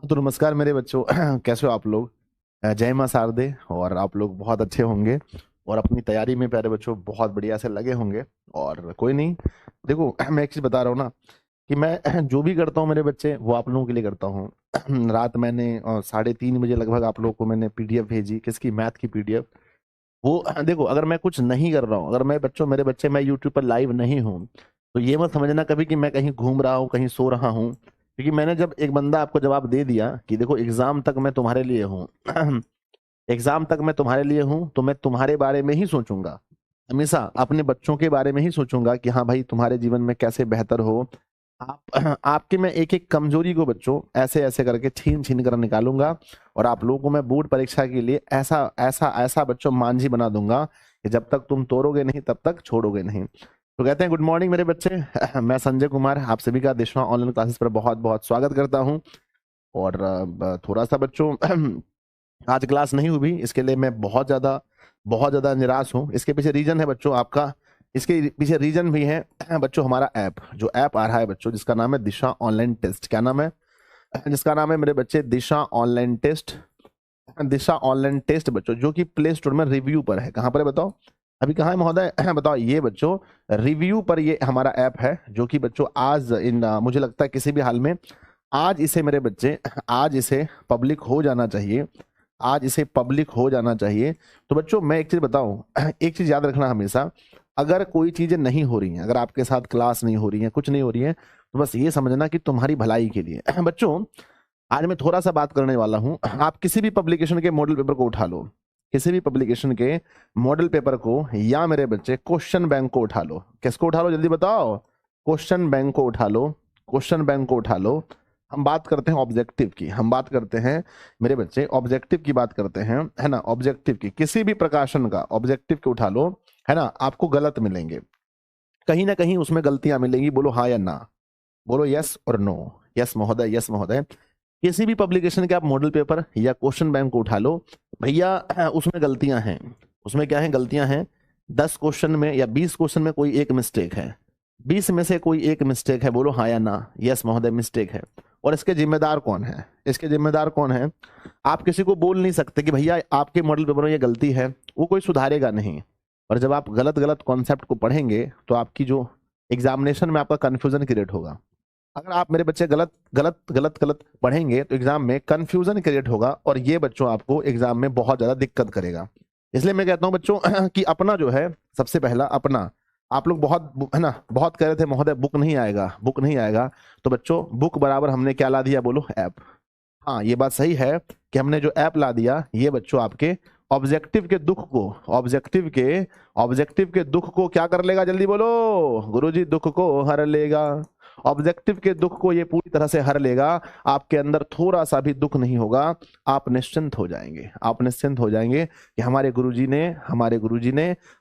तो नमस्कार मेरे बच्चों। कैसे हो आप लोग? जय मां शारदे। और आप लोग बहुत अच्छे होंगे और अपनी तैयारी में प्यारे बच्चों बहुत बढ़िया से लगे होंगे। और कोई नहीं, देखो मैं एक चीज बता रहा हूँ ना कि मैं जो भी करता हूँ मेरे बच्चे वो आप लोगों के लिए करता हूँ। रात मैंने 3:30 बजे लगभग आप लोगों को मैंने पीडीएफ भेजी, किसकी? मैथ की पीडीएफ। वो देखो, अगर मैं कुछ नहीं कर रहा हूँ, अगर मैं बच्चों मेरे बच्चे मैं यूट्यूब पर लाइव नहीं हूँ, तो ये मत समझना कभी कि मैं कहीं घूम रहा हूँ, कहीं सो रहा हूँ। क्योंकि मैंने जब एक बंदा आपको जवाब दे दिया कि देखो एग्जाम तक मैं तुम्हारे लिए हूँ, एग्जाम तक मैं तुम्हारे लिए हूँ, तो मैं तुम्हारे बारे में ही सोचूंगा। हमेशा अपने बच्चों के बारे में ही सोचूंगा कि हाँ भाई तुम्हारे जीवन में कैसे बेहतर हो। आप आपके मैं एक एक कमजोरी को बच्चों ऐसे ऐसे करके छीन छीन कर निकालूंगा। और आप लोगों को मैं बोर्ड परीक्षा के लिए ऐसा ऐसा ऐसा बच्चों मांझी बना दूंगा कि जब तक तुम तोड़ोगे नहीं तब तक छोड़ोगे नहीं। तो कहते हैं गुड मॉर्निंग मेरे बच्चे। मैं संजय कुमार आप सभी का दिशा ऑनलाइन क्लासेस पर बहुत बहुत स्वागत करता हूँ। और थोड़ा सा बच्चों आज क्लास नहीं हुई, इसके लिए मैं बहुत ज्यादा निराश हूँ। इसके पीछे रीजन है बच्चों आपका, इसके पीछे रीजन भी है बच्चों, हमारा ऐप जो ऐप आ रहा है बच्चों, जिसका नाम है दिशा ऑनलाइन टेस्ट। क्या नाम है? जिसका नाम है मेरे बच्चे दिशा ऑनलाइन टेस्ट। दिशा ऑनलाइन टेस्ट बच्चों, जो कि प्ले स्टोर में रिव्यू पर है। कहाँ पर है बताओ? अभी कहाँ है महोदय? बताओ। ये बच्चों रिव्यू पर ये हमारा ऐप है, जो कि बच्चों आज मुझे लगता है किसी भी हाल में आज इसे मेरे बच्चे आज इसे पब्लिक हो जाना चाहिए। आज इसे पब्लिक हो जाना चाहिए। तो बच्चों मैं एक चीज बताऊं, एक चीज याद रखना हमेशा, अगर कोई चीजें नहीं हो रही हैं, अगर आपके साथ क्लास नहीं हो रही है, कुछ नहीं हो रही है, तो बस ये समझना कि तुम्हारी भलाई के लिए। बच्चों आज मैं थोड़ा सा बात करने वाला हूं। आप किसी भी पब्लिकेशन के मॉडल पेपर को उठा लो, किसी भी पब्लिकेशन के मॉडल पेपर को, या मेरे बच्चे क्वेश्चन बैंक को उठा लो। किसको उठा लो जल्दी बताओ? क्वेश्चन बैंक को उठा लो, क्वेश्चन बैंक को उठा लो। हम बात करते हैं ऑब्जेक्टिव की, हम बात करते हैं मेरे बच्चे ऑब्जेक्टिव की बात करते हैं, है ना? ऑब्जेक्टिव की किसी भी प्रकाशन का ऑब्जेक्टिव को उठा लो, है ना? आपको गलत मिलेंगे, कहीं ना कहीं उसमें गलतियां मिलेंगी। बोलो हाँ या ना, बोलो यस और नो। यस महोदय, यस महोदय। किसी भी पब्लिकेशन के आप मॉडल पेपर या क्वेश्चन बैंक को उठा लो भैया, उसमें गलतियां हैं। उसमें क्या है? गलतियां हैं। 10 क्वेश्चन में या 20 क्वेश्चन में कोई एक मिस्टेक है, 20 में से कोई एक मिस्टेक है। बोलो हाँ या ना। यस महोदय, मिस्टेक है। और इसके जिम्मेदार कौन है? इसके जिम्मेदार कौन है? आप किसी को बोल नहीं सकते कि भैया आपके मॉडल पेपर में ये गलती है, वो कोई सुधारेगा नहीं। और जब आप गलत गलत कॉन्सेप्ट को पढ़ेंगे तो आपकी जो एग्जामिनेशन में आपका कंफ्यूजन क्रिएट होगा। अगर आप मेरे बच्चे गलत गलत गलत गलत पढ़ेंगे तो एग्जाम में कंफ्यूजन क्रिएट होगा, और ये बच्चों आपको एग्जाम में बहुत ज्यादा दिक्कत करेगा। इसलिए मैं कहता हूं बच्चों कि अपना जो है, सबसे पहला अपना, आप लोग बहुत है ना, बहुत कह रहे थे महोदय बुक नहीं आएगा, बुक नहीं आएगा। तो बच्चों बुक बराबर हमने क्या ला दिया? बोलो ऐप। हाँ ये बात सही है कि हमने जो ऐप ला दिया, ये बच्चों आपके ऑब्जेक्टिव के दुख को, ऑब्जेक्टिव के दुख को क्या कर लेगा? जल्दी बोलो। गुरुजी दुख को हर लेगा। ऑब्जेक्टिव के दुख को ये पूरी तरह से हर लेगा। आपके अंदर थोड़ा सा भी दुख नहीं होगा। आप निश्चिंत हो जाएंगे, आप निश्चिंत हो जाएंगे कि हमारे गुरुजी ने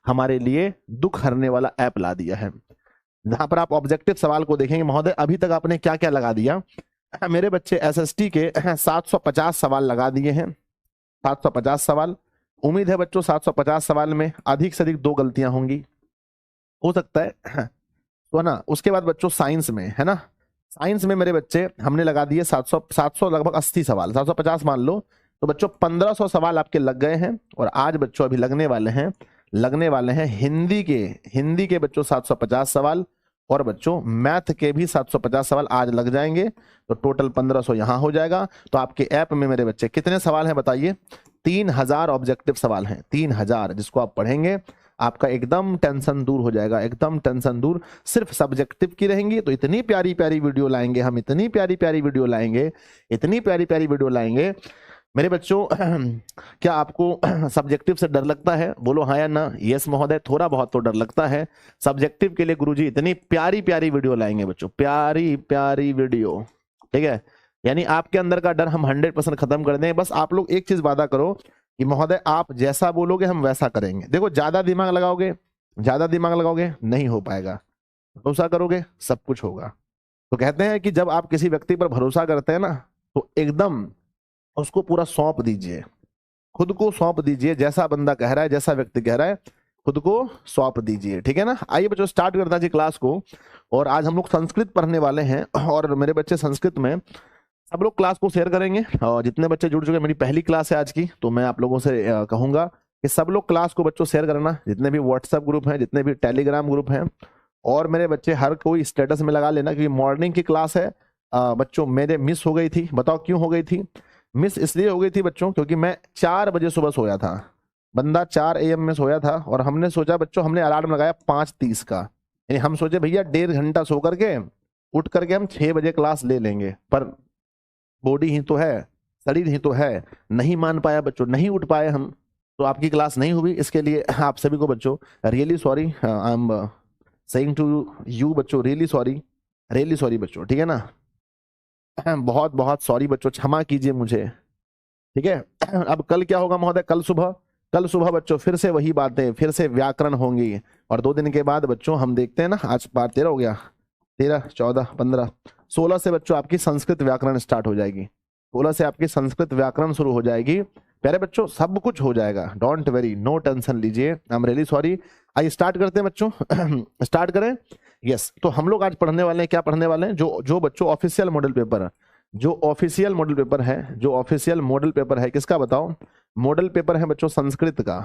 हमारे लिए दुख हरने वाला ऐप ला दिया है। जहां पर आप ऑब्जेक्टिव सवाल को देखेंगे महोदय, अभी तक आपने क्या क्या लगा दिया? मेरे बच्चे एसएसटी के 750 सवाल लगा दिए हैं। 750 सवाल। उम्मीद है बच्चों 750 सवाल में अधिक से अधिक 2 गलतियां होंगी, हो सकता है। तो ना उसके बाद बच्चों साइंस में, है ना, साइंस में मेरे बच्चे हमने लगा दिए 700 लगभग 80 सवाल, 750 मान लो। तो बच्चों 1500 सवाल आपके लग गए हैं। और आज बच्चों अभी लगने वाले हैं हिंदी के बच्चों 750 सवाल। और बच्चों मैथ के भी 750 सवाल आज लग जाएंगे। तो टोटल 1500 यहां हो जाएगा। तो आपके ऐप में मेरे बच्चे कितने सवाल हैं बताइए? 3000 ऑब्जेक्टिव सवाल हैं, 3000, जिसको आप पढ़ेंगे आपका एकदम टेंशन दूर हो जाएगा, एकदम टेंशन दूर। सिर्फ सब्जेक्टिव की रहेंगी। तो इतनी प्यारी प्यारी वीडियो लाएंगे हम, इतनी प्यारी प्यारी वीडियो लाएंगे, इतनी प्यारी प्यारी वीडियो लाएंगे मेरे बच्चों। क्या आपको सब्जेक्टिव से डर लगता है? बोलो हाँ या ना। यस महोदय, थोड़ा बहुत तो डर लगता है। सब्जेक्टिव के लिए गुरुजी इतनी प्यारी प्यारी वीडियो लाएंगे बच्चों, प्यारी प्यारी वीडियो। ठीक है, यानी आपके अंदर का डर हम 100% खत्म कर दें। बस आप लोग एक चीज वादा करो कि महोदय आप जैसा बोलोगे हम वैसा करेंगे। देखो ज्यादा दिमाग लगाओगे नहीं हो पाएगा, भरोसा करोगे सब कुछ होगा। तो कहते हैं कि जब आप किसी व्यक्ति पर भरोसा करते हैं ना, तो एकदम उसको पूरा सौंप दीजिए, खुद को सौंप दीजिए। जैसा बंदा कह रहा है, जैसा व्यक्ति कह रहा है, खुद को सौंप दीजिए। ठीक है ना? आइए बच्चों स्टार्ट करते हैं जी क्लास को। और आज हम लोग संस्कृत पढ़ने वाले हैं। और मेरे बच्चे संस्कृत में सब लोग क्लास को शेयर करेंगे और जितने बच्चे जुड़ चुके हैं, मेरी पहली क्लास है आज की, तो मैं आप लोगों से कहूंगा कि सब लोग क्लास को बच्चों शेयर करना, जितने भी व्हाट्सएप ग्रुप हैं, जितने भी टेलीग्राम ग्रुप हैं, और मेरे बच्चे हर कोई स्टेटस में लगा लेना, क्योंकि मॉर्निंग की क्लास है। बच्चों मेरे मिस हो गई थी, बताओ क्यों हो गई थी? मिस इसलिए हो गई थी बच्चों क्योंकि मैं 4 बजे सुबह सोया था, बंदा 4 AM में सोया था, और हमने सोचा बच्चों, हमने अलार्म लगाया 5:30 का, यानी हम सोचे भैया 1.5 घंटा सो करके उठ करके हम 6 बजे क्लास ले लेंगे, पर बॉडी ही तो है, शरीर ही तो है, नहीं मान पाया बच्चों, नहीं उठ पाए हम, तो आपकी क्लास नहीं हुई। इसके लिए आप सभी को बच्चों really sorry, I am saying to you बच्चों, रियली सॉरी बच्चों, ठीक है ना? बहुत बहुत सॉरी बच्चों, क्षमा कीजिए मुझे, ठीक है? अब कल क्या होगा महोदय? कल सुबह बच्चों फिर से वही बातें, फिर से व्याकरण होंगी, और 2 दिन के बाद बच्चों हम देखते हैं ना, आज बार 13 हो गया, 13, 14, 15, 16 से बच्चों आपकी संस्कृत व्याकरण स्टार्ट हो जाएगी, 16 से आपकी संस्कृत व्याकरण शुरू हो जाएगी। प्यारे बच्चों सब कुछ हो जाएगा, डोंट वेरी, नो टेंशन लीजिए, आई एम रियली सॉरी। आइए स्टार्ट करते हैं बच्चों। स्टार्ट करें। यस, तो हम लोग आज पढ़ने वाले हैं, क्या पढ़ने वाले हैं? जो बच्चों ऑफिशियल मॉडल पेपर है, जो ऑफिशियल मॉडल पेपर है किसका बताओ? मॉडल पेपर है बच्चों संस्कृत का।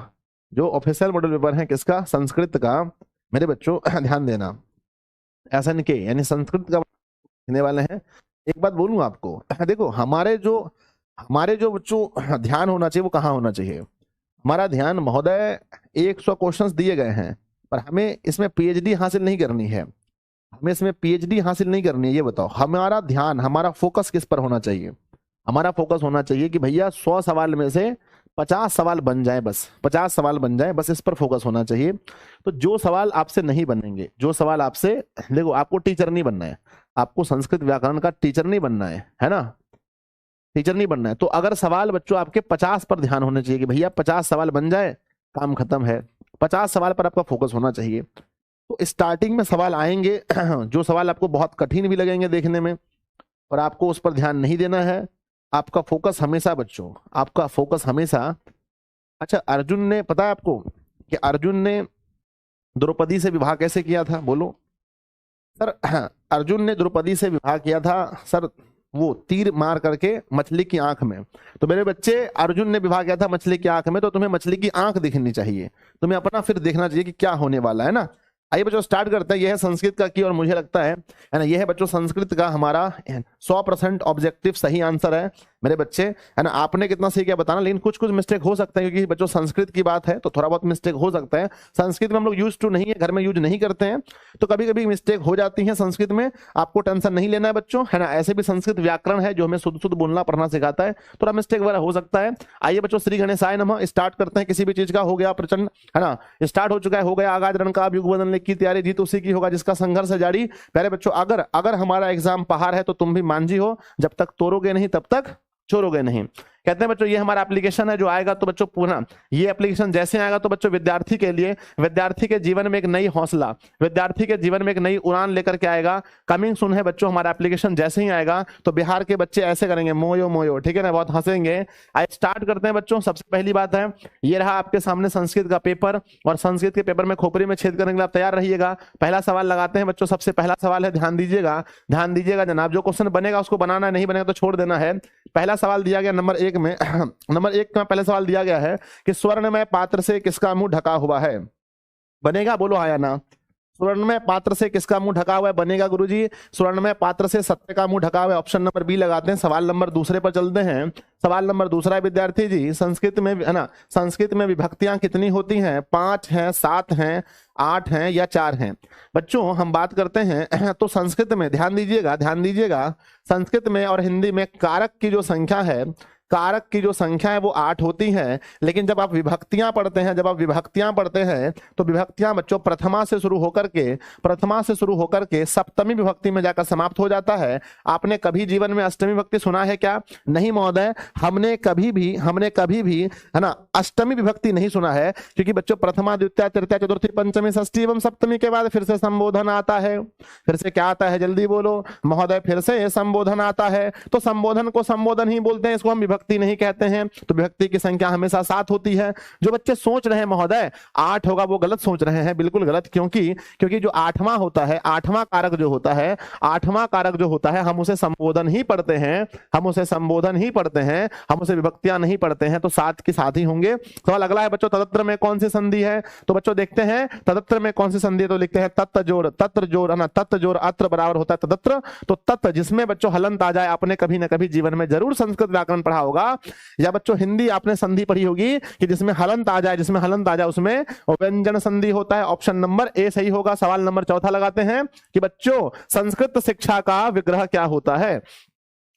जो ऑफिशियल मॉडल पेपर है किसका? संस्कृत का। मेरे बच्चों ध्यान देना, SNK यानी संस्कृत का लिखने वाले हैं। एक बात बोलूं आपको, देखो हमारे जो बच्चों ध्यान होना चाहिए वो कहाँ होना चाहिए? हमारा ध्यान महोदय 100 क्वेश्चंस दिए गए हैं, पर हमें इसमें PhD हासिल नहीं करनी है, हमें इसमें PhD हासिल नहीं करनी है। ये बताओ हमारा ध्यान, हमारा फोकस किस पर होना चाहिए? हमारा फोकस होना चाहिए कि भैया 100 सवाल में से 50 सवाल बन जाए, बस 50 सवाल बन जाए, बस इस पर फोकस होना चाहिए। तो जो सवाल आपसे नहीं बनेंगे, जो सवाल आपसे, देखो आपको टीचर नहीं बनना है, आपको संस्कृत व्याकरण का टीचर नहीं बनना है ना? टीचर नहीं बनना है। तो अगर सवाल बच्चों आपके 50 पर ध्यान होने चाहिए कि भैया 50 सवाल बन जाए, काम खत्म है, 50 सवाल पर आपका फोकस होना चाहिए। तो स्टार्टिंग में सवाल आएंगे जो सवाल आपको बहुत कठिन भी लगेंगे देखने में, और आपको उस पर ध्यान नहीं देना है। आपका फोकस हमेशा बच्चों, आपका फोकस हमेशा, अच्छा अर्जुन ने, पता है आपको कि अर्जुन ने द्रौपदी से विवाह कैसे किया था? बोलो सर। अर्जुन ने द्रौपदी से विवाह किया था सर, वो तीर मार करके मछली की आंख में। तो मेरे बच्चे, अर्जुन ने विवाह किया था मछली की आंख में, तो तुम्हें मछली की आंख दिखनी चाहिए, तुम्हें अपना फिर देखना चाहिए कि क्या होने वाला है ना। आइए बच्चों स्टार्ट करते हैं। यह है संस्कृत का की, और मुझे लगता है ना, यह है बच्चों संस्कृत का हमारा 100% ऑब्जेक्टिव सही आंसर है मेरे बच्चे, है ना? आपने कितना सही क्या बताना, लेकिन कुछ मिस्टेक हो सकता है, क्योंकि बच्चों संस्कृत की बात है तो थोड़ा बहुत मिस्टेक हो सकता है। संस्कृत में हम लोग यूज टू नहीं है, घर में यूज नहीं करते हैं, तो कभी कभी मिस्टेक हो जाती है संस्कृत में, आपको टेंशन नहीं लेना है बच्चों, है ना? ऐसे भी संस्कृत व्याकरण है जो हमें शुद्ध शुद्ध बोलना पढ़ना सिखाता है, थोड़ा मिस्टेक वगैरह हो सकता है। आइए बच्चों श्री गणेशाय नमः, स्टार्ट करते हैं। किसी भी चीज का हो गया प्रचंड, है ना, स्टार्ट हो चुका है, हो गया आगाज रण का, अब युग बदलने की तैयारी, जीत उसी की होगा जिसका संघर्ष है जारी। प्यारे बच्चों अगर हमारा एग्जाम पहाड़ है तो तुम भी मांझी हो, जब तक तोड़ोगे नहीं तब तक छोड़ोगे नहीं। कहते हैं बच्चों ये हमारा एप्लीकेशन है जो आएगा, तो बच्चों पुनः ये एप्लीकेशन जैसे आएगा तो बच्चों विद्यार्थी के लिए, विद्यार्थी के जीवन में एक नई हौसला, विद्यार्थी के जीवन में एक नई उड़ान लेकर के आएगा। कमिंग सुन है बच्चों हमारा एप्लीकेशन जैसे ही आएगा तो बिहार के बच्चे ऐसे करेंगे, मोयो मोयो, ठीक है ना, बहुत हंसेंगे। आइए स्टार्ट करते हैं बच्चों। सबसे पहली बात है, ये रहा आपके सामने संस्कृत का पेपर, और संस्कृत के पेपर में खोपड़ी में छेद करने के लिए आप तैयार रहिएगा। पहला सवाल लगाते हैं बच्चों। सबसे पहला सवाल है, ध्यान दीजिएगा जनाब, जो क्वेश्चन बनेगा उसको बनाना, नहीं बनेगा तो छोड़ देना है। पहला सवाल दिया गया नंबर 1 में, नंबर 1 का पहला सवाल दिया गया है कि स्वर्णमय पात्र से किसका मुंह ढका हुआ है? बनेगा, बोलो हाँ या ना। स्वर्णमय पात्र से किसका मुंह ढका हुआ है? बनेगा गुरुजी। स्वर्णमय पात्र से सत्य का मुंह ढका हुआ है, ऑप्शन नंबर बी लगाते हैं। सवाल नंबर दूसरे पर चलते हैं। सवाल नंबर दूसरा, विद्यार्थी जी संस्कृत में, है ना, संस्कृत में विभक्तियां कितनी होती हैं? 5 हैं, 7 हैं, 8 हैं या 4 हैं? बच्चों हम बात करते हैं तो संस्कृत में ध्यान दीजिएगा, संस्कृत में और हिंदी में कारक की जो संख्या है, कारक की जो संख्या है वो 8 होती है। लेकिन जब आप विभक्तियां पढ़ते हैं, तो विभक्तियां बच्चों प्रथमा से शुरू होकर के सप्तमी विभक्ति में जाकर समाप्त हो जाता है। आपने कभी जीवन में अष्टमी विभक्ति सुना है क्या? नहीं महोदय, हमने कभी भी है ना अष्टमी विभक्ति नहीं सुना है, क्योंकि बच्चों प्रथमा द्वितीय तृतीय चतुर्थी पंचमी षष्ठी एवं सप्तमी के बाद फिर से संबोधन आता है। फिर से क्या आता है? जल्दी बोलो महोदय। फिर से संबोधन आता है, तो संबोधन को संबोधन ही बोलते हैं, इसको हम विभक्ति नहीं कहते हैं, तो विभक्ति की संख्या हमेशा 7 होती है। जो बच्चे सोच रहे हैं महोदय 8 होगा, वो गलत सोच रहे हैं, बिल्कुल गलत। क्योंकि जो 8वां होता है, 8वां कारक जो होता है, 8वां कारक जो होता है, हम उसे संबोधन ही पढ़ते हैं, हम उसे संबोधन ही पढ़ते हैं, हम उसे विभक्तियां नहीं पढ़ते हैं, तो 7 के साथ ही होंगे। सवाल अगला है बच्चों, तदत्र में कौन सी संधि है? तो बच्चों देखते हैं तदत्र में कौन सी संधि है, तो लिखते हैं तत्त जोड़, तत्र जोड़ है ना, तत्त जोड़ अत्र बराबर होता है तदत्र। तो तत्त जिसमें बच्चों हलंत आ जाए, आपने कभी ना कभी जीवन में जरूर संस्कृत व्याकरण पढ़ा होगा, या बच्चों हिंदी आपने संधि पढ़ी होगी कि जिसमें हलंत आ जाए, जिसमें हलंत आ जाए उसमें व्यंजन संधि होता है। ऑप्शन नंबर ए सही होगा। सवाल नंबर चौथा लगाते हैं कि बच्चों संस्कृत शिक्षा का विग्रह क्या होता है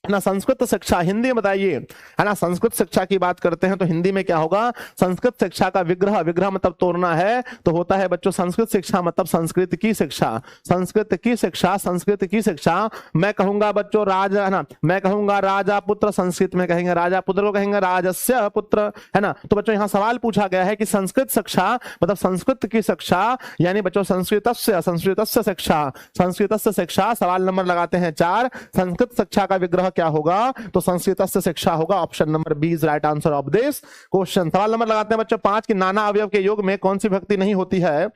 ना? संस्कृत शिक्षा, हिंदी में बताइए, है ना? संस्कृत शिक्षा की बात करते हैं तो हिंदी में क्या होगा? संस्कृत शिक्षा का विग्रह, विग्रह मतलब तोड़ना है, तो होता है बच्चों संस्कृत शिक्षा मतलब संस्कृत की शिक्षा, संस्कृत की शिक्षा, संस्कृत की शिक्षा। मैं कहूंगा बच्चों राजा, है ना, मैं कहूंगा राजा पुत्र, संस्कृत में कहेंगे राजा पुत्र को कहेंगे राजस्य पुत्र, है ना? तो बच्चों यहां सवाल पूछा गया है कि संस्कृत शिक्षा मतलब संस्कृत की शिक्षा, यानी बच्चों संस्कृतस्य, संस्कृतस्य शिक्षा, संस्कृतस्य शिक्षा। सवाल नंबर लगाते हैं 4। संस्कृत शिक्षा का विग्रह क्या होगा? तो संस्कृत से शिक्षा होगा। Option number B is right answer of this question. सवाल नंबर लगाते हैं बच्चों 5 कि नाना अवयव के योग में कौन सी विभक्ति नहीं होती है?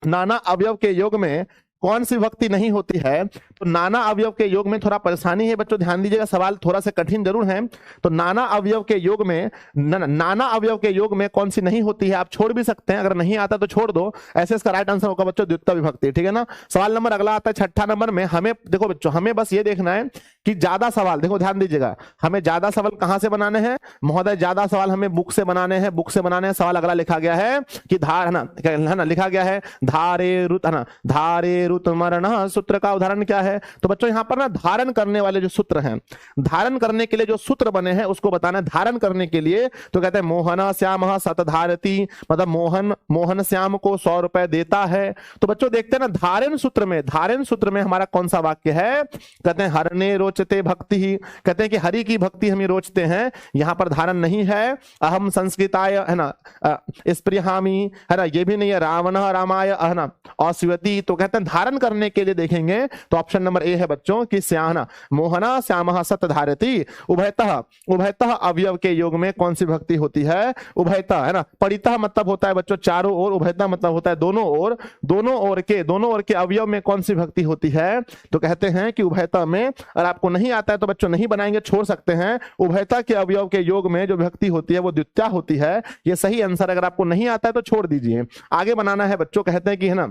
नाना अवयव के योग में कौन सी विभक्ति नहीं होती है? तो नाना अवयव के योग में थोड़ा परेशानी है बच्चों, ध्यान दीजिएगा, सवाल थोड़ा सा कठिन जरूर है। तो नाना अवयव के योग में, नाना अवयव के योग में कौन सी नहीं होती है? आप छोड़ भी सकते हैं, अगर नहीं आता तो छोड़ दो। ऐसे इसका राइट आंसर होगा बच्चों द्वितीय विभक्ति, ठीक है ना? सवाल नंबर अगला आता है 6ठा नंबर में। हमें देखो बच्चों, हमें बस ये देखना है कि ज्यादा सवाल, देखो ध्यान दीजिएगा, हमें ज्यादा सवाल कहां से बनाने हैं महोदय? ज्यादा सवाल हमें बुक से बनाने हैं, बुक से बनाने हैं। सवाल अगला लिखा गया है कि धार, है ना, लिखा गया है धारे रुत, है ना, धारे रुत मरण सूत्र का उदाहरण क्या है? तो बच्चों यहां पर ना धारण करने वाले जो सूत्र हैं, धारण करने के लिए जो सूत्र बने हैं उसको बताना है। धारण करने के लिए तो कहते हैं मोहन श्याम सतधारती, मतलब मोहन श्याम को 100 रुपए देता है। तो बच्चों देखते हैं ना धारण सूत्र में, धारण सूत्र में हमारा कौन सा वाक्य है? कहते हैं हरने रोचते भक्ति ही, कहते हैं कि हरि की भक्ति हम रोचते हैं। यहां पर धारण नहीं है। अहम संस्कृताय, है ना, स्पृहामी, है ना, ये भी नहीं है। रावण रामाय, है ना, अश्वती। तो कहते हैं धारण करने के लिए देखेंगे तो ऑप्शन नंबर ए है बच्चों कि श्याम, मोहना श्याम सतधारती। उभयतः, उभयतः अवयव के योग में कौन सी विभक्ति होती है? उभयतः, है ना। परितः मतलब होता है बच्चों चारों ओर, उभयतः मतलब होता है दोनों ओर। दोनों ओर के अवयव में कौन सी विभक्ति होती है? तो कहते हैं कि उभयतः में, और आपको नहीं आता है तो बच्चों नहीं बनाएंगे, छोड़ सकते हैं। उभयतः के अवयव के योग में जो विभक्ति होती है वो द्वितीया होती है। ये सही आंसर। अगर आपको नहीं आता है तो छोड़ दीजिए, आगे बनाना है बच्चों। कहते हैं कि, है ना,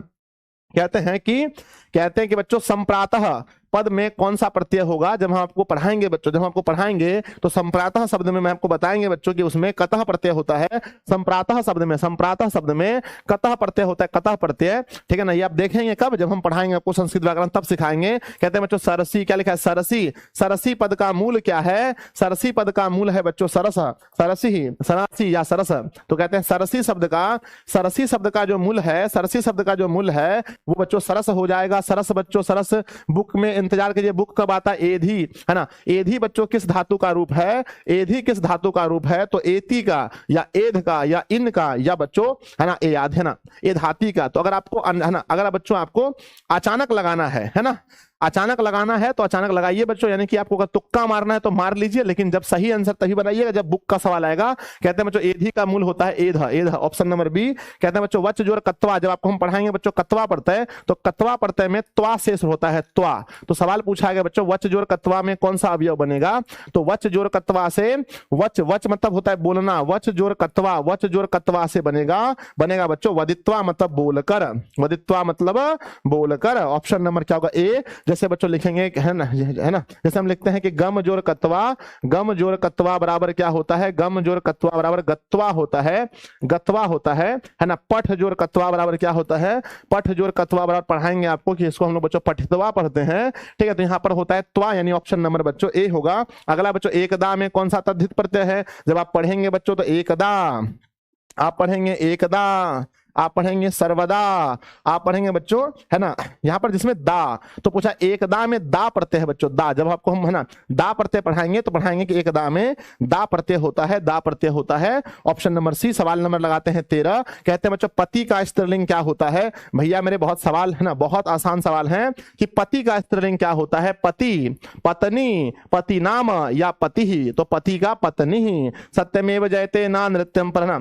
कहते हैं कि बच्चों संप्रातः पद में कौन सा प्रत्यय होगा? जब हम आपको पढ़ाएंगे बच्चों, जब हम आपको पढ़ाएंगे तो संप्रातः शब्द में मैं आपको बताएंगे बच्चों कि उसमें कतः प्रत्यय होता है। संप्रातः शब्द में, संप्रातः शब्द में कतः प्रत्यय होता है, कतः प्रत्यय, ठीक है ना। ये आप देखेंगे कब? जब हम पढ़ाएंगे आपको संस्कृत व्याकरण, तब सिखाएंगे। कहते हैं बच्चों सरसी, क्या लिखा है? सरसी। सरसी पद का मूल क्या है? सरसी पद का मूल है बच्चों सरस, सरसी, सरासी या सरस। तो कहते हैं सरसी शब्द का, सरसी शब्द का जो मूल है, सरसी शब्द का जो मूल है वो बच्चों सरस हो जाएगा। सरस बच्चों, सरस। बुक में इंतजार कीजिए, बुक कब आता है? एधी, है ना। एधी बच्चों किस धातु का रूप है? एधी किस धातु का रूप है? तो एती का या एध का या इन का या बच्चों, है ना, ए याद, है ना, ए धाती का। तो अगर आपको, है ना, अगर बच्चों आपको अचानक लगाना है ना, अचानक लगाना है तो अचानक लगाइए बच्चों, यानी कि आपको अगर तुक्का मारना है तो मार लीजिए, लेकिन जब सही आंसर तभी बनाइएगा जब बुक का सवाल आएगा। कहते हैं बच्चों एधी का मूल होता है एध, एध। Option number B. कहते हैं बच्चों वच जोर कत्वा, जब आपको हम पढ़ाएंगे बच्चों कत्वा पढ़ते हैं तो कत्वा पढ़ते में त्वा शेष होता है, त्वा। तो सवाल पूछा गया बच्चों वच जोर कत्वा में कौन सा अवयव बनेगा? तो वच जोर कत्वा से, वच, वच मतलब होता है बोलना, वच जोर कत्वा, वच जोर कत्वा से बनेगा बच्चों वदित्वा मतलब बोलकर, वदित्वा मतलब बोलकर। ऑप्शन नंबर क्या होगा? ए। जैसे बच्चों लिखेंगे, है ना, जैसे हम लिखते हैं कि गम जोर कत्वा, गम जोर कत्वा बराबर क्या होता है? गम जोर कत्वा बराबर गत्वा होता है, गत्वा होता है ना। पठ जोर कत्वा बराबर क्या होता है? पठ जोर कत्वा बराबर पढ़ाएंगे आपको कि इसको हम लोग बच्चों पठितवा पढ़ते हैं, ठीक है। तो यहाँ पर होता है त्वा, यानी ऑप्शन नंबर बच्चों ए होगा। अगला बच्चों एकदा में कौन सा तद्धित प्रत्यय है? जब आप पढ़ेंगे बच्चों तो एकदा, आप पढ़ेंगे एकदा, आप पढ़ेंगे सर्वदा, आप पढ़ेंगे बच्चों, है ना, यहाँ पर जिसमें दा, तो पूछा एक दा में दा प्रत्यय है बच्चों, दा, जब आपको हम, है ना, दा प्रत्यय पढ़ाएंगे तो पढ़ाएंगे कि एक दा में दा प्रत्यय होता है, दा प्रत्यय होता है। Option number C. सवाल नंबर लगाते हैं 13, कहते हैं बच्चों पति का स्त्रीलिंग क्या होता है। भैया मेरे बहुत सवाल है ना, बहुत आसान सवाल है कि पति का स्त्रीलिंग क्या होता है। पति, पत्नी, पति नाम या पति ही, तो पति का पत्नी ही। सत्यमेव जयते ना नृत्यम पर ना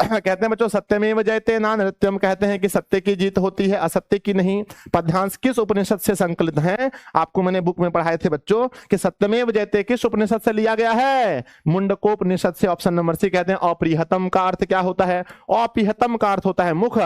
कहते हैं बच्चों सत्यमेव जयते ना नृत्यम, कहते हैं कि सत्य की जीत होती है, असत्य की नहीं। पद्यांश किस उपनिषद से संकलित है। आपको मैंने बुक में पढ़ाए थे बच्चों कि सत्यमेव जयते किस उपनिषद से लिया गया है, मुंडकोपनिषद से। Option number C. कहते हैं अप्रिहतम का अर्थ क्या होता है, अप्रिहतम का अर्थ होता है मुख,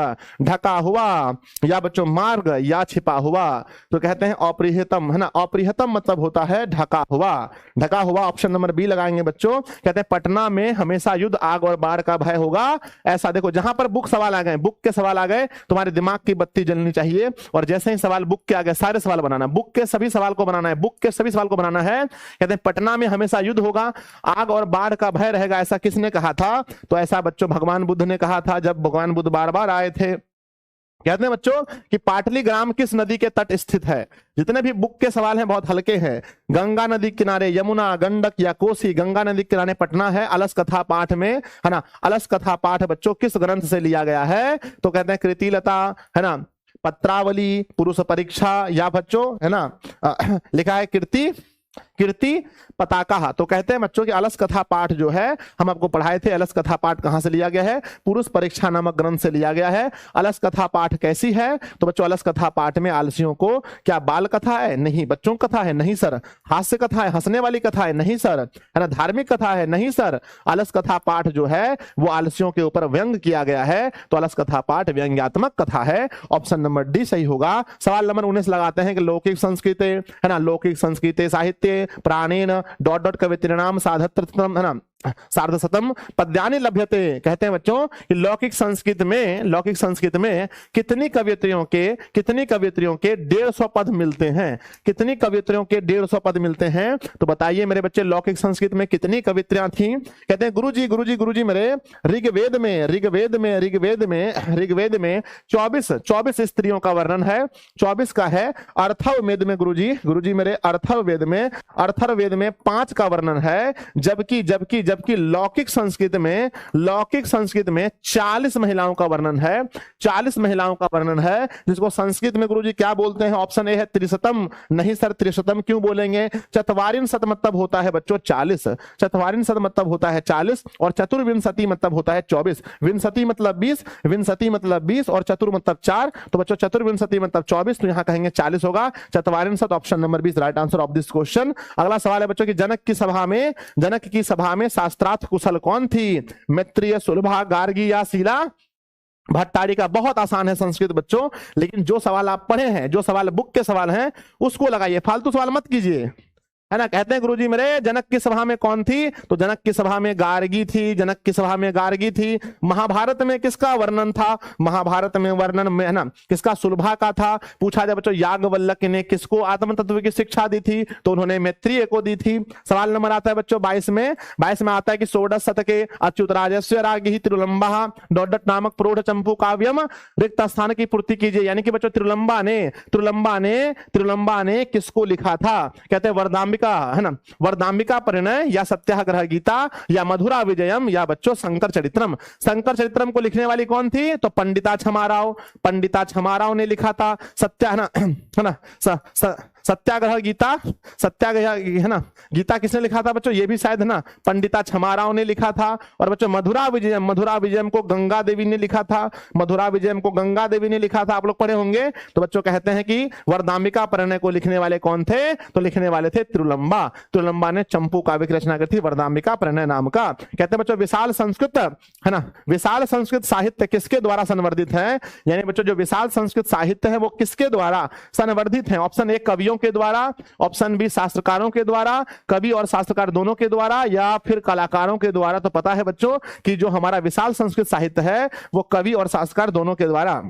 ढका हुआ, या बच्चों मार्ग, या छिपा हुआ। तो कहते हैं अप्रिहतम, है ना, अप्रिहतम मतलब होता है ढका हुआ, ढका हुआ। ऑप्शन नंबर बी लगाएंगे बच्चों। कहते हैं पटना में हमेशा युद्ध, आग और बाढ़ का भय होगा ऐसा। देखो जहां पर बुक सवाल आ गए, बुक के सवाल आ गए, तुम्हारे दिमाग की बत्ती जलनी चाहिए, और जैसे ही सवाल बुक के आ गए सारे सवाल बनाना, बुक के सभी सवाल को बनाना है, बुक के सभी सवाल को बनाना है। कहते हैं पटना में हमेशा युद्ध होगा, आग और बाढ़ का भय रहेगा, ऐसा किसने कहा था। तो ऐसा बच्चों भगवान बुद्ध ने कहा था, जब भगवान बुद्ध बार बार आए थे। कहते हैं बच्चों कि पाटलीग्राम किस नदी के तट स्थित है। जितने भी बुक के सवाल हैं बहुत हल्के हैं। गंगा नदी किनारे, यमुना, गंडक या कोसी। गंगा नदी किनारे पटना है। अलस कथा पाठ में, है ना, अलस कथा पाठ बच्चों किस ग्रंथ से लिया गया है। तो कहते हैं कृतिलता, है ना, पत्रावली, पुरुष परीक्षा, या बच्चों, है ना, लिखा है कीर्ति पताका। तो कहते हैं बच्चों कि अलस कथा पाठ जो है हम आपको पढ़ाए थे, अलस कथा पाठ कहां से लिया गया है, पुरुष परीक्षा नामक ग्रंथ से लिया गया है। अलस कथा पाठ कैसी है, तो बच्चों अलस कथा पाठ में आलसियों को, क्या बाल कथा है, नहीं। बच्चों कथा है, नहीं सर। हास्य कथा है, हंसने वाली कथा है, नहीं सर। है ना, धार्मिक कथा है, नहीं सर। अलस कथा पाठ जो है वो आलसियों के ऊपर व्यंग किया गया है, तो अलस कथा पाठ व्यंग्यात्मक कथा है। ऑप्शन नंबर डी सही होगा। सवाल नंबर 19 लगाते हैं कि लौकिक संस्कृत, है ना, लौकिक संस्कृत साहित्य प्राणेन डॉट डॉट कवित्रिणाम साधत्रतम, है ना, सार्धशतम पद्यानि लभ्यते। कहते हैं बच्चों कि लौकिक संस्कृत में कितनी कवियत्रियों के 150 पद मिलते हैं। कितनी कवियत्रियों के 150 पद मिलते हैं, तो बताइए मेरे बच्चे लौकिक संस्कृत में कितनी कवियत्रियां थी। कहते हैं गुरुजी मेरे ऋग्वेद में 24 स्त्रियों का वर्णन है, 24 का है। अर्थववेद में गुरुजी मेरे अर्थववेद में 5 का वर्णन है। जबकि लौकिक संस्कृत में 40 महिलाओं का वर्णन है, 40 महिलाओं का वर्णन है, जिसको संस्कृत में गुरुजी क्या बोलते हैं। ऑप्शन ए है त्रिशतम, नहीं सर त्रिशतम क्यों बोलेंगे। चत्वारिंशत मतलब होता है बच्चों 40, चत्वारिंशत मतलब होता है 40, और चतुर्विंशति मतलब होता है 24। विंशति मतलब 20 और चतुर मतलब 4, तो बच्चों चतुर्विंशति मतलब 24, तो यहां कहेंगे 40 होगा। चत्वारिंशत option number 20 right answer of this question. अगला सवाल है बच्चों कि जनक की सभा में शास्त्रार्थ कुशल कौन थी। मैत्रेय, सुलभा, गार्गी या शीला भट्टारिका। बहुत आसान है संस्कृत बच्चों, लेकिन जो सवाल आप पढ़े हैं, जो सवाल बुक के सवाल हैं उसको लगाइए, फालतू सवाल मत कीजिए, है ना। कहते हैं गुरुजी मेरे जनक की सभा में कौन थी, तो जनक की सभा में गार्गी थी। महाभारत में किसका वर्णन था, महाभारत में वर्णन में, है ना, किसका, सुलभा का था। पूछा जाए बच्चों याज्ञवल्क्य ने किसको आत्म तत्व की शिक्षा दी थी, तो उन्होंने मैत्रेय को दी थी। सवाल नंबर आता है बच्चों 22 में आता है कि षोडश शतके अच्युतराजस्य राज्ञी तिरुलंबा डॉट डॉट नामक प्रौढ़ चंपू काव्यम रिक्त स्थान की पूर्ति कीजिए। यानी कि बच्चों तिरुलंबा ने किसको लिखा था। कहते हैं वरदाम्बिका, है ना, वरदाम्बिका परिणय, या सत्याग्रह गीता, या मधुरा विजयम, या बच्चों शंकर चरित्रम को लिखने वाली कौन थी, तो पंडिता छमाराव ने लिखा था। सत्याग्रह गीता, है ना, गीता किसने लिखा था बच्चों, ये भी शायद, है ना, पंडिता छमाराव ने लिखा था। और बच्चों मधुरा विजयम को गंगा देवी ने लिखा था, आप लोग पढ़े होंगे। तो बच्चों कहते हैं कि वरदाम्बिका परिणय को लिखने वाले कौन थे, तो लिखने वाले थे तिरुलंबा ने चंपू काव्य की रचना की थी वरदाम्बिका परिणय नाम का। कहते हैं बच्चों विशाल संस्कृत साहित्य किसके द्वारा संवर्धित है। यानी बच्चों जो विशाल संस्कृत साहित्य है वो किसके द्वारा संवर्धित है। ऑप्शन ए कवियों के द्वारा, ऑप्शन बी शास्त्रकारों के द्वारा, कवि और शास्त्रकार दोनों के द्वारा, या फिर कलाकारों के द्वारा। तो पता है बच्चों कि जो हमारा विशाल संस्कृत साहित्य है वो कवि और शास्त्रकार दोनों के द्वारा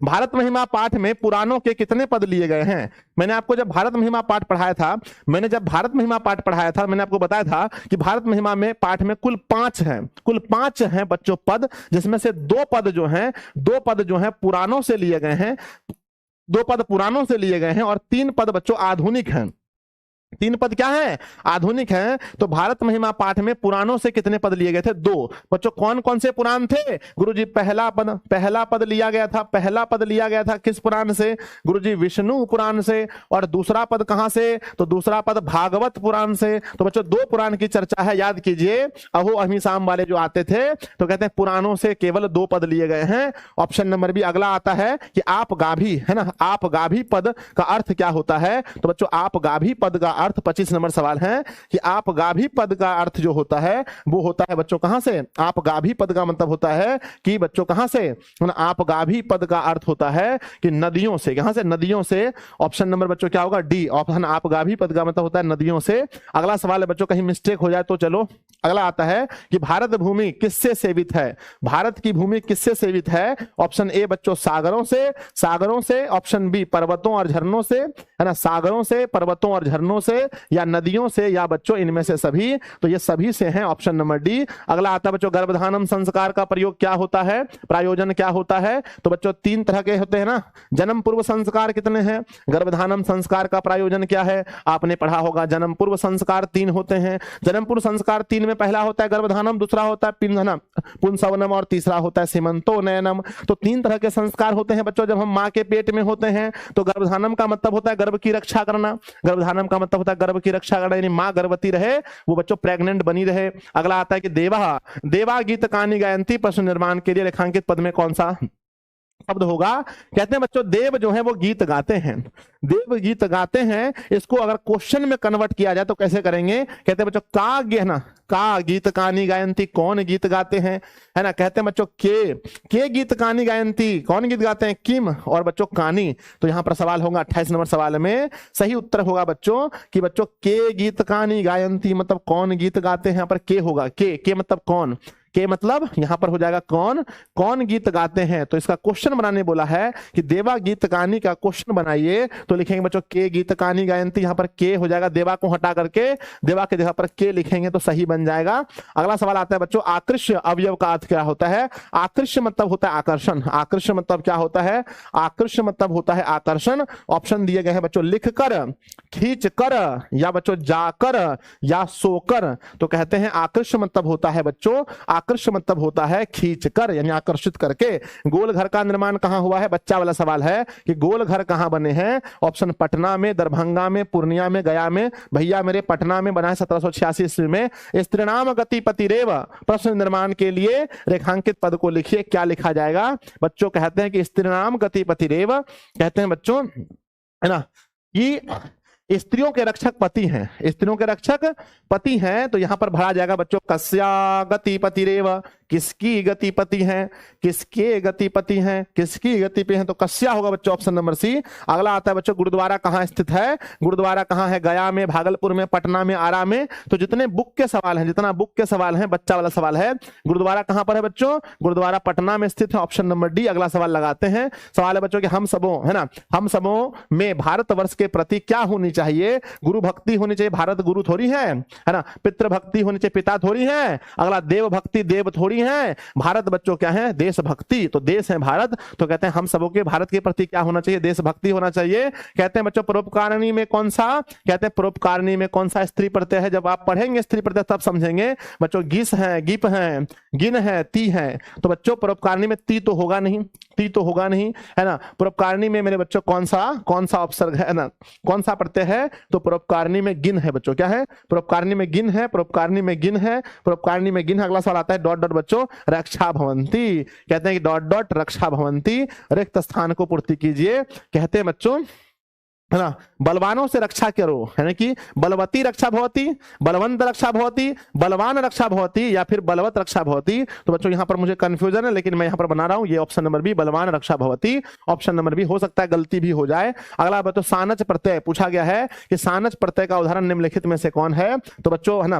भारत महिमा पाठ में पुराणों के कितने पद लिए गए हैं? मैंने आपको जब भारत महिमा पाठ पढ़ाया था, मैंने आपको बताया था कि भारत महिमा में पाठ में कुल 5 हैं, कुल 5 हैं बच्चों पद, जिसमें से 2 पद जो हैं पुराणों से लिए गए हैं, 2 पद पुराणों से लिए गए हैं और 3 पद बच्चों आधुनिक हैं। 3 पद क्या है? आधुनिक हैं। तो भारत महिमा पाठ में पुराणों से कितने पद लिए गए थे? 2। बच्चों कौन कौन से पुराण थे? गुरुजी पहला पद लिया गया था, पहला पद लिया गया था किस पुराण से? गुरुजी विष्णु पुराण से। और दूसरा पद कहां से? तो दूसरा पद भागवत पुराण से। तो बच्चों 2 पुराण की चर्चा है, याद कीजिए। अहो अहिमी शाम वाले जो आते थे तो कहते हैं पुराणों से केवल 2 पद लिए गए हैं। ऑप्शन नंबर बी अगला आता है कि आप गाभी, है ना, आप गाभी पद का अर्थ क्या होता है? तो बच्चों आप गाभी पद का अर्थ 25 नंबर सवाल है कि आप गाभी पद का अर्थ जो होता है वो होता है बच्चों कहां से? आप गाभी पद का मतलब होता है कि बच्चों कहां से? आप गाभी पद का अर्थ होता है कि नदियों से। कहां से? नदियों से। ऑप्शन नंबर बच्चों क्या होगा? D option. आप गाभी पद का मतलब होता है नदियों से। अगला सवाल है बच्चों, कहीं मिस्टेक हो जाए तो चलो अगला आता है कि भारत भूमि किससे सेवित है? भारत की भूमि किससे सेवित है? ऑप्शन ए बच्चों सागरों से। ऑप्शन बी पर्वतों और झरनों से, है ना, सागरों से, पर्वतों और झरनों से, या नदियों से, या बच्चों इनमें से सभी। तो ये सभी से हैं, ऑप्शन नंबर डी। अगला आता है बच्चों गर्भधानम संस्कार का प्रयोग क्या होता है? प्रायोजन क्या होता है? तो बच्चों 3 तरह के होते हैं ना। जन्म पूर्व संस्कार कितने हैं? गर्भधानम संस्कार का प्रायोजन क्या है? आपने पढ़ा होगा जन्म पूर्व संस्कार 3 होते हैं। जन्म पूर्व संस्कार 3 में पहला होता है गर्भधानम, दूसरा होता है पुंसवनम और तीसरा होता है सीमंतोनयनम। तो 3 तरह के संस्कार होते हैं बच्चों जब हम मां के पेट में होते हैं। तो गर्भधानम का मतलब होता है गर्भ की रक्षा करना, गर्भधानम का मतलब होता है गर्भ की रक्षा करना, यानी मां गर्भवती रहे, वो बच्चों प्रेग्नेंट बनी रहे। अगला आता है कि देवा गीत कहानी गायंती प्रश्न निर्माण के लिए रेखांकित पद में कौन सा शब्द होगा? कहते हैं बच्चों देव जो है वो गीत गाते हैं, देव गीत गाते हैं। इसको अगर क्वेश्चन में कन्वर्ट किया जाए तो कैसे करेंगे? कहते हैं बच्चों का गीत कहानी गायंती, कौन गीत गाते हैं, है ना। कहते हैं बच्चों के गीत कहानी गायंती, कौन गीत गाते हैं? किम और बच्चों कानी। तो यहां पर सवाल होगा 28 नंबर सवाल में सही उत्तर होगा बच्चों कि बच्चों के गीत कहानी गायंती मतलब कौन गीत गाते हैं। यहाँ पर के होगा, के मतलब कौन, के मतलब यहां पर हो जाएगा कौन गीत गाते हैं। तो इसका क्वेश्चन बनाने बोला है कि देवा गीत कहानी का क्वेश्चन बनाइए। तो लिखेंगे बच्चों के गीत कहानी गायंती, यहां पर के हो जाएगा, देवा को हटा करके देवा के जगह पर के लिखेंगे तो सही बन जाएगा। अगला सवाल आता है बच्चों आकृष्य अवयव का अर्थ क्या होता है? आकृष्य मतलब होता है आकर्षण। आकृष्य मतलब क्या होता है? आकृष्य मतलब होता है आकर्षण। ऑप्शन दिए गए हैं बच्चों लिख कर, खींच कर, या बच्चों जाकर, या सोकर। तो कहते हैं आकृष्य मतलब होता है बच्चों, आकर्षण मतलब होता है खींच कर, यानी आकर्षित करके। गोल घर का निर्माण कहां हुआ है? बच्चा वाला सवाल है कि गोल घर कहां बने हैं। ऑप्शन पटना में, दरभंगा में, पूर्णिया में, गया में। भैया मेरे पटना में बना है 1786 ईस्वी में। स्त्रीणाम गतिपति रेव प्रश्न निर्माण के लिए रेखांकित पद को लिखिए, क्या लिखा जाएगा? बच्चों कहते हैं कि स्त्रीणाम गतिपति रेव, कहते हैं बच्चों, है ना, कि स्त्रियों के रक्षक पति हैं, स्त्रियों के रक्षक पति हैं। तो यहां पर भरा जाएगा बच्चों कस्या गतिपति रेव, किसकी गतिपति हैं, किसके गतिपति हैं, किसकी गति पे हैं। तो कस्या होगा बच्चों ऑप्शन नंबर सी। अगला आता है बच्चों गुरुद्वारा कहां स्थित है? गुरुद्वारा कहां है? गया में, भागलपुर में, पटना में, आरा में। तो जितने बुक के सवाल हैं, जितना बुक के सवाल हैं, बच्चा वाला सवाल है गुरुद्वारा कहां पर है बच्चों? गुरुद्वारा पटना में स्थित है, ऑप्शन नंबर डी। अगला सवाल लगाते हैं। सवाल है बच्चों कि हम सबों, है ना, हम सबों में भारतवर्ष के प्रति क्या होनी चाहिए? गुरु भक्ति होनी चाहिए, भारत गुरु थोड़ी है ना। पितृ भक्ति होनी चाहिए, पिता थोड़ी है। अगला देव भक्ति, देव थोड़ी है। भारत बच्चों क्या है? देशभक्ति, तो देश है भारत। तो कहते हैं हम सबों के भारत के प्रति क्या होना चाहिए? देशभक्ति होना चाहिए। कहते हैं बच्चों परोपकारिणी में कौन सा, कहते हैं परोपकारिणी में कौन सा स्त्री प्रत्यय है? जब आप पढ़ेंगे स्त्री प्रत्यय तब समझेंगे बच्चों। गिस है, गिप है, गिन है, ती है। तो बच्चों परोपकारिणी में ती तो होगा नहीं, ती तो होगा नहीं, है ना। परोपकारिणी में मेरे बच्चों कौन सा उपसर्ग है ना, कौन सा प्रत्यय है? तो परोपकारिणी में गिन है बच्चों। क्या है? परोपकारिणी में गिन है, परोपकारिणी में गिन है, परोपकारिणी में गिन है। अगला सवाल आता है डॉट डॉट बच्चों रक्षा भवंती, कहते हैं कि डॉट डॉट रक्षा भवंती, रिक्त स्थान को पूर्ति कीजिए। कहते हैं बच्चों है ना, बलवानों से रक्षा करो, है ना कि बलवती रक्षा भवती, बलवंत रक्षा भवती, बलवान रक्षा भवती, या फिर बलवत रक्षा भवती। तो बच्चों यहाँ पर मुझे कंफ्यूजन है, लेकिन मैं यहाँ पर बना रहा हूँ ये ऑप्शन नंबर बी, बलवान रक्षा भवती, ऑप्शन नंबर बी। हो सकता है गलती भी हो जाए। अगला बच्चों सानच प्रत्यय पूछा गया है कि सानच प्रत्यय का उदाहरण निम्नलिखित में से कौन है। तो बच्चों है ना,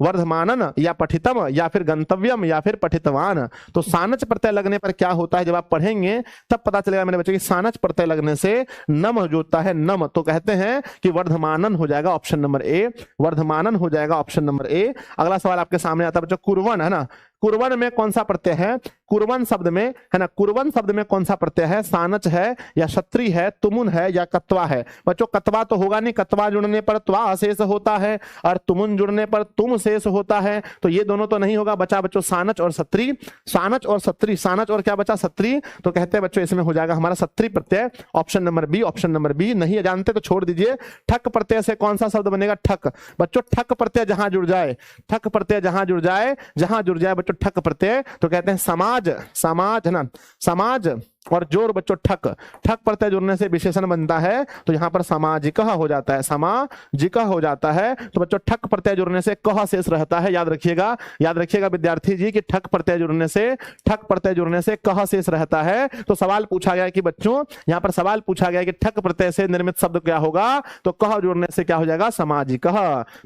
वर्धमानन या पठितम या फिर गंतव्यम या फिर पठितवान। तो सानच प्रत्यय लगने पर क्या होता है, जब आप पढ़ेंगे तब पता चलेगा मेरे बच्चों की सानच प्रत्यय लगने से नम जो होता है, नम, तो कहते हैं कि वर्धमानन हो जाएगा ऑप्शन नंबर ए, वर्धमानन हो जाएगा ऑप्शन नंबर ए। अगला सवाल आपके सामने आता है बच्चों, कुर्वन, है ना, कुर्वन में कौन सा प्रत्यय है, कुर्वन शब्द में, है ना, कुर्वन शब्द में कौन सा प्रत्यय है, सानच है या क्षत्रि है, तुमुन है या कत्वा है। बच्चों कत्वा तो होगा नहीं, कत्वा जुड़ने पर त्वा शेष होता है और तुमुन जुड़ने पर तुम शेष होता है, तो ये दोनों तो नहीं होगा। बचा बच्चों सानच और क्षत्रि, सानच और क्षत्रि, सानच और क्या बचा, क्षत्रि। तो कहते हैं बच्चों इसमें हो जाएगा हमारा क्षत्रि प्रत्यय, option number B, option number B. नहीं जानते तो छोड़ दीजिए। ठक प्रत्यय से कौन सा शब्द बनेगा, ठक। बच्चों ठक प्रत्यय जहां जुड़ जाए, ठक प्रत्यय जहां जुड़ जाए, जहां जुड़ जाए बच्चों ठक प्रत्यय, तो कहते हैं समाज, समाज, है ना, समाज और जोर बच्चों ठक, ठक प्रत्यय जुड़ने से विशेषण बनता है, तो यहां पर सामाजिक हो जाता है, सामाजिक हो जाता है। तो बच्चों ठक प्रत्यय जुड़ने से कह शेष रहता है, याद रखिएगा, याद रखिएगा विद्यार्थी जी कि ठक प्रत्यय जुड़ने से, ठक प्रत्यय जुड़ने से कह शेष रहता है। तो सवाल पूछा गया कि बच्चों यहां पर सवाल पूछा गया कि ठक प्रत्यय से निर्मित शब्द क्या होगा, तो कह जुड़ने से क्या हो जाएगा, सामाजिक।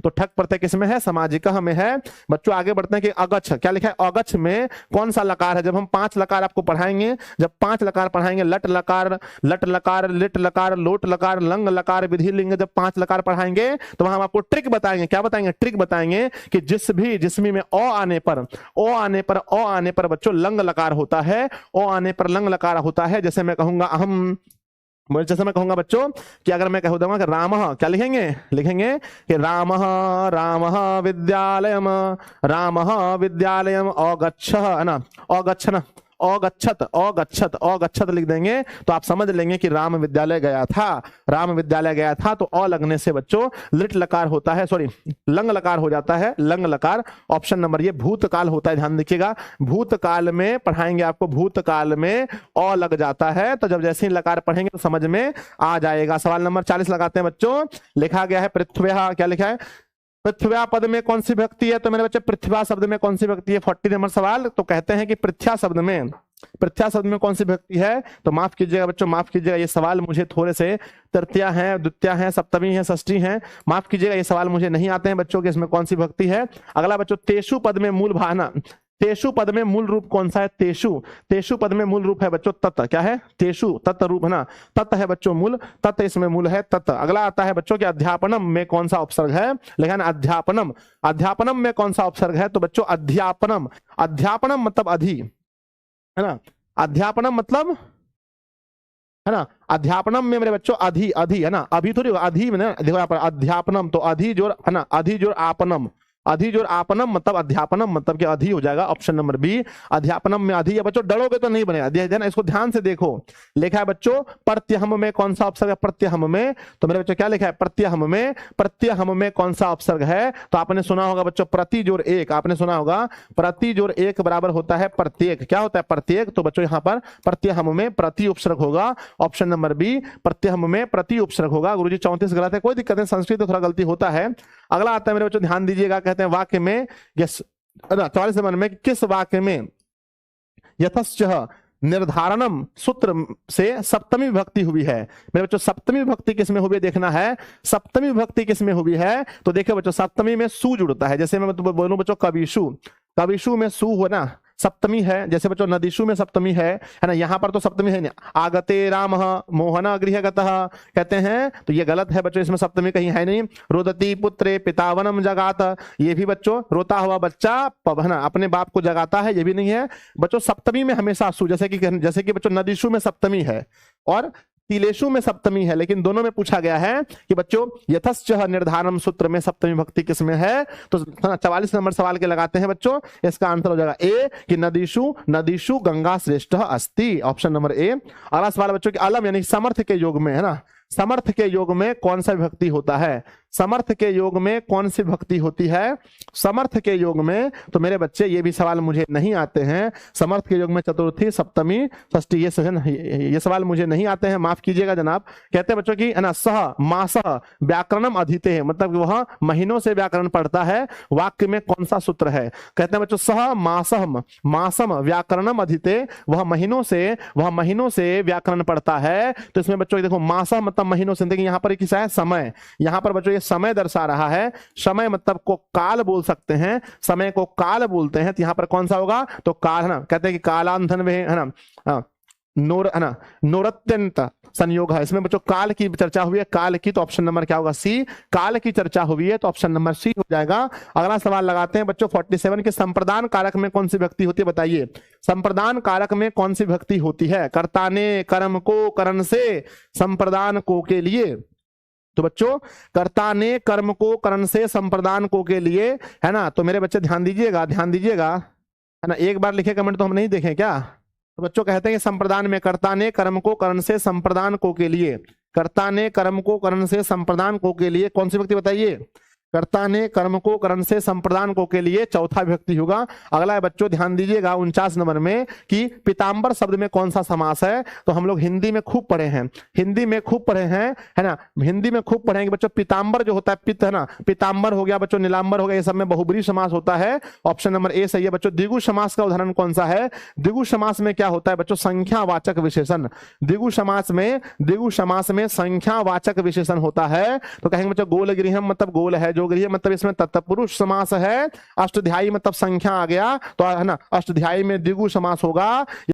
तो ठक प्रत्यय किसमें है, सामाजिक में है। बच्चों आगे बढ़ते हैं कि अगच्छ, क्या लिखा है, अगच्छ में कौन सा लकार है। जब हम 5 लकार आपको पढ़ाएंगे, जब 5 लकार पढ़ाएंगे, लट लकार, लिट लकार, लोट लकार, लंग लकार, विधि लिंग, जब 5 लकार पढ़ाएंगे तो वहां हम आपको ट्रिक बताएंगे। क्या बताएंगे, ट्रिक बताएंगे कि जिस भी जिस्मी में ओ आने पर, ओ आने पर, ओ आने पर बच्चों लंग लकार होता है, ओ आने पर लंग लकार होता है। जैसे मैं कहूंगा अहम, जैसे मैं कहूंगा बच्चों कि अगर मैं कह दूंगा कि राम, क्या लिखेंगे, लिखेंगे कि राम, राम विद्यालयम, राम विद्यालयम अगच्छ, है ना, अगच्छ ना, अगच्छत, अगच्छत, अगच्छत लिख देंगे तो आप समझ लेंगे कि राम विद्यालय गया था, राम विद्यालय गया था। तो अ लगने से बच्चों लिट लकार होता है, सॉरी लंग लकार हो जाता है, लंग लकार, ऑप्शन नंबर ये भूतकाल होता है। ध्यान देखिएगा, भूतकाल में पढ़ाएंगे आपको, भूतकाल में अ लग जाता है, तो जब जैसे ही लकार पढ़ेंगे तो समझ में आ जाएगा। सवाल नंबर 40 लगाते हैं बच्चों, लिखा गया है पृथ्व्या, क्या लिखा है, पृथ्व्या पद में कौन सी विभक्ति है। तो मेरे बच्चे पृथ्व्या शब्द में कौन सी विभक्ति है, 40 नंबर सवाल। तो कहते हैं कि पृथ्व्या शब्द में, पृथ्व्या शब्द में कौन सी विभक्ति है। तो माफ कीजिएगा बच्चों, माफ कीजिएगा, ये सवाल मुझे थोड़े से तृतीया है, द्वितीया है, सप्तमी है, षष्ठी है, माफ कीजिएगा ये सवाल मुझे नहीं आते हैं बच्चों के, इसमें कौन सी विभक्ति है। अगला बच्चों तेषु पद में मूल भाना, तेषु पद में मूल रूप कौन सा है, तेषु, तेषु पद में मूल रूप है बच्चों तत्, क्या है, तेषु तत् रूप, है ना, तत् है बच्चों मूल, तत् इसमें मूल है तत्। अगला आता है बच्चों कि अध्यापनम में कौन सा उपसर्ग है, लिखा है अध्यापनम, अध्यापनम में कौन सा उपसर्ग है। तो बच्चों अध्यापनम, अध्यापनम मतलब अधि, है ना, अध्यापनम मतलब, है ना, अध्यापनम में मेरे बच्चों अधि, अधि, है ना, अभी थोड़ी अधि में ना, देखो यहाँ पर अध्यापनम, तो अधि जोड़, है ना, अधि जोड़ आपनम, अधि जोड़ आपनम मतलब अध्यापनम, मतलब कि अधि हो जाएगा ऑप्शन नंबर बी, अध्यापनम में अधि है बच्चों, डरोगे तो नहीं बनेगा, इसको ध्यान से देखो। लिखा है बच्चों प्रत्यहम में कौन सा उपसर्ग है, प्रत्यहम में, तो मेरे बच्चों क्या लिखा है, प्रत्यहम में, प्रत्यहम में कौन सा उपसर्ग है। तो आपने सुना होगा बच्चों प्रति जोड़ एक, आपने सुना होगा प्रति जोड़ एक बराबर होता है प्रत्येक, क्या होता है प्रत्येक। तो बच्चों यहाँ पर प्रत्यहम में प्रति उपसर्ग होगा, ऑप्शन नंबर बी, प्रत्यहम में प्रति उपसर्ग होगा। गुरुजी 34 गलत है, कोई दिक्कत नहीं, संस्कृत तो थोड़ा गलती होता है। अगला आता है मेरे बच्चों, ध्यान दीजिएगा, कहते हैं वाक्य में, 44 नंबर में, किस वाक्य में यथश्च निर्धारणम सूत्र से सप्तमी विभक्ति हुई है। मेरे बच्चों सप्तमी विभक्ति किसमें हुई है देखना है, सप्तमी विभक्ति किसमें हुई है। तो देखिए बच्चों सप्तमी में सु जुड़ता है, जैसे मैं बोलूं बच्चों कविशु, कविशु में सु हो ना, सप्तमी है। जैसे बच्चों नदीशु में सप्तमी है ना, यहाँ पर तो सप्तमी है नहीं। आगते राम मोहना गृहगतः कहते हैं तो ये गलत है बच्चों, इसमें सप्तमी कहीं है नहीं। रोदती पुत्रे पितावनम जगात, ये भी बच्चों रोता हुआ बच्चा है ना अपने बाप को जगाता है, ये भी नहीं है बच्चों। सप्तमी में हमेशा सु, जैसे कि बच्चों नदीशु में सप्तमी है और तिलेशु में सप्तमी है, लेकिन दोनों में पूछा गया है कि बच्चों यथश्च निर्धारणम सूत्र में सप्तमी भक्ति किसमें है। तो 44 नंबर सवाल के लगाते हैं बच्चों, इसका आंसर हो जाएगा ए कि नदीशु, नदीशु गंगा श्रेष्ठ अस्ति, ऑप्शन नंबर ए। अगला सवाल बच्चों कि अलम यानी समर्थ के योग में, है ना, समर्थ के योग में कौन सा विभक्ति होता है। समर्थ के योग में कौन सी भक्ति होती है? समर्थ के योग में, तो मेरे बच्चे ये भी सवाल मुझे नहीं आते हैं। समर्थ के योग में चतुर्थी, सप्तमी, षष्ठी, ये सवाल मुझे नहीं आते हैं, माफ कीजिएगा जनाब। कहते हैं बच्चों की है ना, सह मासह व्याकरणम अधीते है, मतलब वह महीनों से व्याकरण पढ़ता है। वाक्य में कौन सा सूत्र है? कहते हैं बच्चों सह मासम मासम व्याकरणम अधीते, वह महीनों से व्याकरण पढ़ता है। तो इसमें बच्चों देखो मासह मतलब महीनों से, देखिए यहाँ पर किसा है? समय। यहाँ पर बच्चों ये समय दर्शा रहा है। समय मतलब को काल बोल सकते हैं, समय को काल बोलते हैं। तो यहाँ पर कौन सा होगा? तो काल है ना, कहते हैं कि कालांधन में है ना, नोर है ना, नोरत्यंत संयोग है। इसमें बच्चों काल की चर्चा हुई है, काल की, तो ऑप्शन नंबर क्या होगा? सी। काल की चर्चा हुई है तो ऑप्शन नंबर सी हो जाएगा। अगला सवाल लगाते हैं बच्चों 47 के संप्रदान कारक में कौन सी व्यक्ति होती है? बताइए, संप्रदान कारक में कौन सी व्यक्ति होती है? कर्ता ने कर्म को करण से संप्रदान को के लिए, तो बच्चों कर्ता ने कर्म को करण से संप्रदान को के लिए, है ना। तो मेरे बच्चे ध्यान दीजिएगा है ना, एक बार लिखे कमेंट तो हम नहीं देखें क्या? तो बच्चों कहते हैं कि संप्रदान में कर्ता ने कर्म को करण से संप्रदान को के लिए, कर्ता ने कर्म को करण से संप्रदान को के लिए कौन सी व्यक्ति बताइए? कर्ता ने कर्म को करण से संप्रदान को के लिए चौथा व्यक्ति होगा। अगला है बच्चों ध्यान दीजिएगा 49 नंबर में कि पीताम्बर शब्द में कौन सा समास है? तो हम लोग हिंदी में खूब पढ़े हैं, है ना, हिंदी में खूब पढ़े हैं कि बच्चों पीताम्बर जो होता है, पित्त है ना, पीताम्बर हो गया बच्चों, नीलांबर हो गया, ये सब में बहुब्रीहि समास होता है। ऑप्शन नंबर ए सही है बच्चों। द्विगु समास का उदाहरण कौन सा है? द्विगु समास में क्या होता है बच्चों? संख्यावाचक विशेषण। द्विगु समास में संख्यावाचक विशेषण होता है। तो कहेंगे बच्चों गोलगृहम मतलब गोल है, जो गृह मतलब इसमें तत्पुरुष समास है। अष्टध्यायी मतलब संख्या आ गया, तो है ना, अष्टध्यायी में द्विगु समास होगा।